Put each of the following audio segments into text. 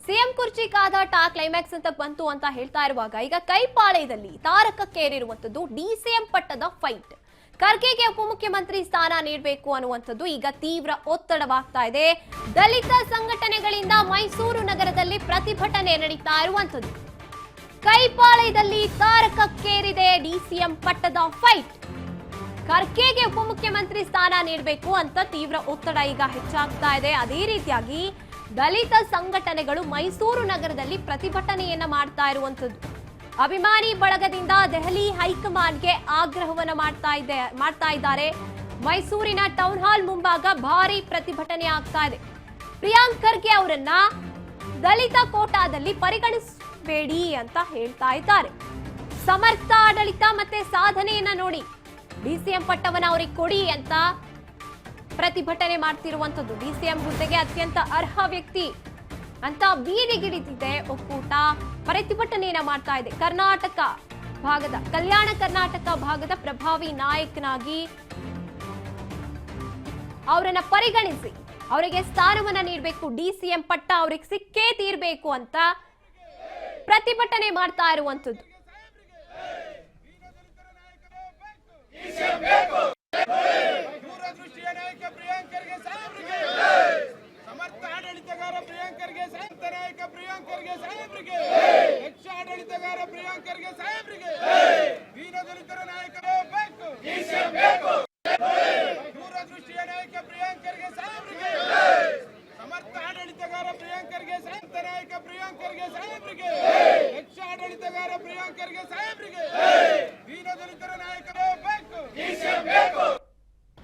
CM ಕುರ್ಚಿ ಕಾದಾಟ climax ಅಂತ ಬಂತು ಅಂತ ಹೇಳ್ತಾ ಇರುವಾಗ ಈಗ ಕೈಪಾಳ್ಯದಲ್ಲಿ ತಾರಕಕ್ಕೇರಿರುವಂತದ್ದು ಡಿಸಿಎಂ ಪಟ್ಟದ ಫೈಟ್. ಖರ್ಗೆಗೆ ಉಪಮುಖ್ಯಮಂತ್ರಿ ಸ್ಥಾನ ನೀಡಬೇಕು ಅನ್ನುವಂಥದ್ದು ಈಗ ತೀವ್ರ ಒತ್ತಡವಾಗ್ತಾ ಇದೆ. ದಲಿತ ಸಂಘಟನೆಗಳಿಂದ ಮೈಸೂರು ನಗರದಲ್ಲಿ ಪ್ರತಿಭಟನೆ ನಡೀತಾ ಇರುವಂತದ್ದು. ಕೈಪಾಳ್ಯದಲ್ಲಿ ತಾರಕಕ್ಕೇರಿದೆ ಡಿಸಿಎಂ ಪಟ್ಟದ ಫೈಟ್. ಖರ್ಗೆಗೆ ಉಪಮುಖ್ಯಮಂತ್ರಿ ಸ್ಥಾನ ನೀಡಬೇಕು ಅಂತ ತೀವ್ರ ಒತ್ತಡ ಈಗ ಹೆಚ್ಚಾಗ್ತಾ ಇದೆ. ಅದೇ ರೀತಿಯಾಗಿ ದಲಿತ ಸಂಘಟನೆಗಳು ಮೈಸೂರು ನಗರದಲ್ಲಿ ಪ್ರತಿಭಟನೆಯನ್ನ ಮಾಡ್ತಾ ಅಭಿಮಾನಿ ಬಳಗದಿಂದ ದೆಹಲಿ ಹೈಕಮಾಂಡ್ಗೆ ಆಗ್ರಹವನ್ನ ಮಾಡ್ತಾ ಇದ್ದಾರೆ. ಮೈಸೂರಿನ ಟೌನ್ ಹಾಲ್ ಮುಂಭಾಗ ಭಾರಿ ಪ್ರತಿಭಟನೆ ಆಗ್ತಾ ಇದೆ. ಪ್ರಿಯಾಂಕ್ ಖರ್ಗೆ ಅವರನ್ನ ದಲಿತ ಕೋಟಾದಲ್ಲಿ ಪರಿಗಣಿಸಬೇಡಿ ಅಂತ ಹೇಳ್ತಾ ಇದ್ದಾರೆ. ಸಮರ್ಥ ಆಡಳಿತ ಮತ್ತೆ ಸಾಧನೆಯನ್ನ ನೋಡಿ ಡಿಸಿಎಂ ಪಟ್ಟವನ್ನ ಅವರಿಗೆ ಕೊಡಿ ಅಂತ ಪ್ರತಿಭಟನೆ ಮಾಡ್ತಿರುವಂತದ್ದು. ಡಿಸಿಎಂ ಹುದ್ದೆಗೆ ಅತ್ಯಂತ ಅರ್ಹ ವ್ಯಕ್ತಿ ಅಂತ ಬೀದಿಗಿಳಿದಿದೆ ಒಕ್ಕೂಟ. ಪ್ರತಿಭಟನೆಯನ್ನ ಮಾಡ್ತಾ ಇದೆ. ಕಲ್ಯಾಣ ಕರ್ನಾಟಕ ಭಾಗದ ಪ್ರಭಾವಿ ನಾಯಕನಾಗಿ ಅವರನ್ನ ಪರಿಗಣಿಸಿ ಅವರಿಗೆ ಸ್ಥಾನವನ್ನ ನೀಡಬೇಕು, ಡಿಸಿಎಂ ಪಟ್ಟ ಅವ್ರಿಗೆ ಸಿಕ್ಕೇ ತೀರ್ಬೇಕು ಅಂತ ಪ್ರತಿಭಟನೆ ಮಾಡ್ತಾ ಇರುವಂತದ್ದು.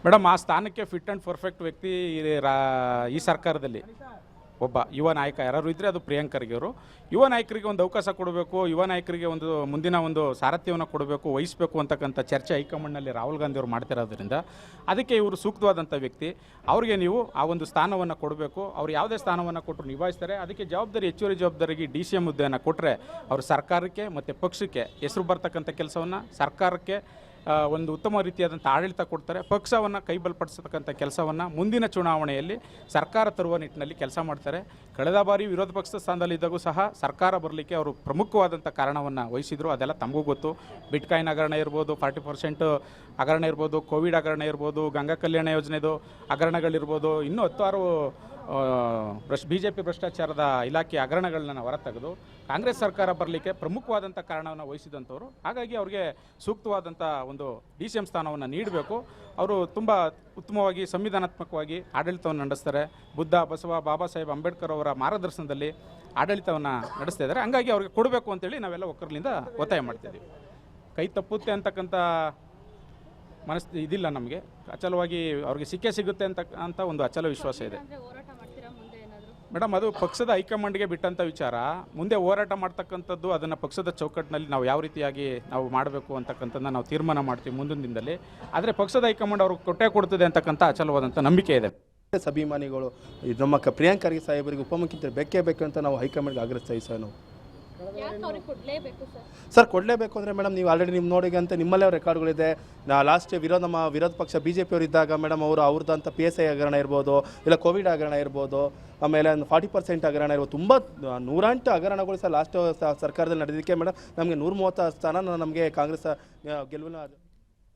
ಮೇಡಮ್, ಆ ಸ್ಥಾನಕ್ಕೆ ಫಿಟ್ ಆ್ಯಂಡ್ ಪರ್ಫೆಕ್ಟ್ ವ್ಯಕ್ತಿ ಈ ಸರ್ಕಾರದಲ್ಲಿ ಒಬ್ಬ ಯುವ ನಾಯಕ ಯಾರು ಇದ್ದರೆ ಅದು ಪ್ರಿಯಾಂಕ್ ಖರ್ಗೆ ಅವರು. ಯುವ ನಾಯಕರಿಗೆ ಒಂದು ಅವಕಾಶ ಕೊಡಬೇಕು, ಯುವ ನಾಯಕರಿಗೆ ಒಂದು ಮುಂದಿನ ಒಂದು ಸಾರಥ್ಯವನ್ನು ಕೊಡಬೇಕು, ವಹಿಸಬೇಕು ಅಂತಕ್ಕಂಥ ಚರ್ಚೆ ಹೈಕಮಾಂಡ್ನಲ್ಲಿ ರಾಹುಲ್ ಗಾಂಧಿ ಅವರು ಮಾಡ್ತಿರೋದ್ರಿಂದ ಅದಕ್ಕೆ ಇವರು ಸೂಕ್ತವಾದಂಥ ವ್ಯಕ್ತಿ. ಅವರಿಗೆ ನೀವು ಆ ಒಂದು ಸ್ಥಾನವನ್ನು ಕೊಡಬೇಕು. ಅವ್ರು ಯಾವುದೇ ಸ್ಥಾನವನ್ನು ಕೊಟ್ಟರು ನಿಭಾಯಿಸ್ತಾರೆ. ಅದಕ್ಕೆ ಹೆಚ್ಚುವರಿ ಜವಾಬ್ದಾರಿಗೆ ಡಿಸಿಎಂ ಹುದ್ದೆಯನ್ನು ಕೊಟ್ಟರೆ ಅವರು ಸರ್ಕಾರಕ್ಕೆ ಮತ್ತು ಪಕ್ಷಕ್ಕೆ ಹೆಸರು ಬರ್ತಕ್ಕಂಥ ಕೆಲಸವನ್ನು, ಸರ್ಕಾರಕ್ಕೆ ಒಂದು ಉತ್ತಮ ರೀತಿಯಾದಂಥ ಆಡಳಿತ ಕೊಡ್ತಾರೆ. ಪಕ್ಷವನ್ನು ಕೈಬಲಪಡಿಸತಕ್ಕಂಥ ಕೆಲಸವನ್ನು ಮುಂದಿನ ಚುನಾವಣೆಯಲ್ಲಿ ಸರ್ಕಾರ ತರುವ ನಿಟ್ಟಿನಲ್ಲಿ ಕೆಲಸ ಮಾಡ್ತಾರೆ. ಕಳೆದ ಬಾರಿ ವಿರೋಧ ಪಕ್ಷದ ಸ್ಥಾನದಲ್ಲಿದ್ದಾಗೂ ಸಹ ಸರ್ಕಾರ ಬರಲಿಕ್ಕೆ ಅವರು ಪ್ರಮುಖವಾದಂಥ ಕಾರಣವನ್ನು ವಹಿಸಿದರು. ಅದೆಲ್ಲ ತಮಗೂ ಗೊತ್ತು. ಬಿಟ್ಕಾಯಿನ್ ಹಗರಣ ಇರ್ಬೋದು, 40% ಹಗರಣ ಇರ್ಬೋದು, ಕೋವಿಡ್ ಹಗರಣ ಇರ್ಬೋದು, ಗಂಗಾ ಕಲ್ಯಾಣ ಯೋಜನೆದು ಹಗರಣಗಳಿರ್ಬೋದು, ಇನ್ನೂ 10 BJP ಭ್ರಷ್ಟಾಚಾರದ ಇಲಾಖೆ ಹಗರಣಗಳನ್ನ ಹೊರತೆಗೆದು ಕಾಂಗ್ರೆಸ್ ಸರ್ಕಾರ ಬರಲಿಕ್ಕೆ ಪ್ರಮುಖವಾದಂಥ ಕಾರಣವನ್ನು ವಹಿಸಿದಂಥವ್ರು. ಹಾಗಾಗಿ ಅವರಿಗೆ ಸೂಕ್ತವಾದಂಥ ಒಂದು ಡಿಸಿಎಂ ಸ್ಥಾನವನ್ನು ನೀಡಬೇಕು. ಅವರು ತುಂಬ ಉತ್ತಮವಾಗಿ ಸಂವಿಧಾನಾತ್ಮಕವಾಗಿ ಆಡಳಿತವನ್ನು ನಡೆಸ್ತಾರೆ. ಬುದ್ಧ, ಬಸವ, ಬಾಬಾ ಸಾಹೇಬ್ ಅಂಬೇಡ್ಕರ್ ಅವರ ಮಾರ್ಗದರ್ಶನದಲ್ಲಿ ಆಡಳಿತವನ್ನು ನಡೆಸ್ತಾ ಇದ್ದಾರೆ. ಹಂಗಾಗಿ ಅವ್ರಿಗೆ ಕೊಡಬೇಕು ಅಂತೇಳಿ ನಾವೆಲ್ಲ ಒಕ್ಕರ್ಲಿಂದ ಒತ್ತಾಯ ಮಾಡ್ತಿದ್ದೀವಿ. ಕೈ ತಪ್ಪುತ್ತೆ ಅಂತಕ್ಕಂಥ ಇದಿಲ್ಲ ನಮಗೆ. ಅಚಲವಾಗಿ ಅವ್ರಿಗೆ ಸಿಗುತ್ತೆ ಅಂತ ಒಂದು ಅಚಲ ವಿಶ್ವಾಸ ಇದೆ ಮೇಡಮ್. ಅದು ಪಕ್ಷದ ಹೈಕಮಾಂಡ್ಗೆ ಬಿಟ್ಟಂಥ ವಿಚಾರ. ಮುಂದೆ ಹೋರಾಟ ಮಾಡ್ತಕ್ಕಂಥದ್ದು ಅದನ್ನು ಪಕ್ಷದ ಚೌಕಟ್ಟಿನಲ್ಲಿ ನಾವು ಯಾವ ರೀತಿಯಾಗಿ ನಾವು ಮಾಡಬೇಕು ಅಂತಕ್ಕಂಥದ್ದನ್ನ ನಾವು ತೀರ್ಮಾನ ಮಾಡ್ತೀವಿ ಮುಂದಿನ ದಿನದಲ್ಲಿ. ಆದರೆ ಪಕ್ಷದ ಹೈಕಮಾಂಡ್ ಅವ್ರಿಗೆ ಕೊಡ್ತದೆ ಅಂತಕ್ಕಂಥ ಅಚಲವಾದಂಥ ನಂಬಿಕೆ ಇದೆ. ಅಭಿಮಾನಿಗಳು ನಮ್ಮ ಪ್ರಿಯಾಂಕ್ ಖರ್ಗೆ ಸಾಹೇಬರಿಗೆ ಉಪಮುಖ್ಯಮಂತ್ರಿ ಬೇಕೇ ಬೇಕು ಅಂತ ನಾವು ಹೈಕಮಾಂಡ್ಗೆ ಆಗ್ರಹಿಸ್ತೀವಿ ಸರ್. ನಾವು ಸರ್ ಕೊಡಲೇಬೇಕು ಅಂದರೆ ಮೇಡಮ್, ನೀವು ಆಲ್ರೆಡಿ ನಿಮ್ಮ ನೋಡಿ ಅಂತ ನಿಮ್ಮಲ್ಲೇ ರೆಕಾರ್ಡ್ಗಳಿದೆ. ಲಾಸ್ಟ್ ನಮ್ಮ ವಿರೋಧ ಪಕ್ಷ BJP ಅವರು ಇದ್ದಾಗ ಮೇಡಮ್ ಅವ್ರದ್ದಂಥ PSI ಹಗರಣ ಇರ್ಬೋದು, ಇಲ್ಲ ಕೋವಿಡ್ ಹಗರಣ ಇರ್ಬೋದು, ಆಮೇಲೆ 40% ಹಗರಣ ಇರ್ಬೋದು, ತುಂಬ 108 ಹಗರಣಗಳು ಸರ್ ಲಾಸ್ಟ್ ಸರ್ಕಾರದಲ್ಲಿ ನಡೆದಿದ್ದಕ್ಕೆ ಮೇಡಮ್ ನಮಗೆ 130 ಸ್ಥಾನ ನಮಗೆ ಕಾಂಗ್ರೆಸ್ ಗೆಲುವಿನ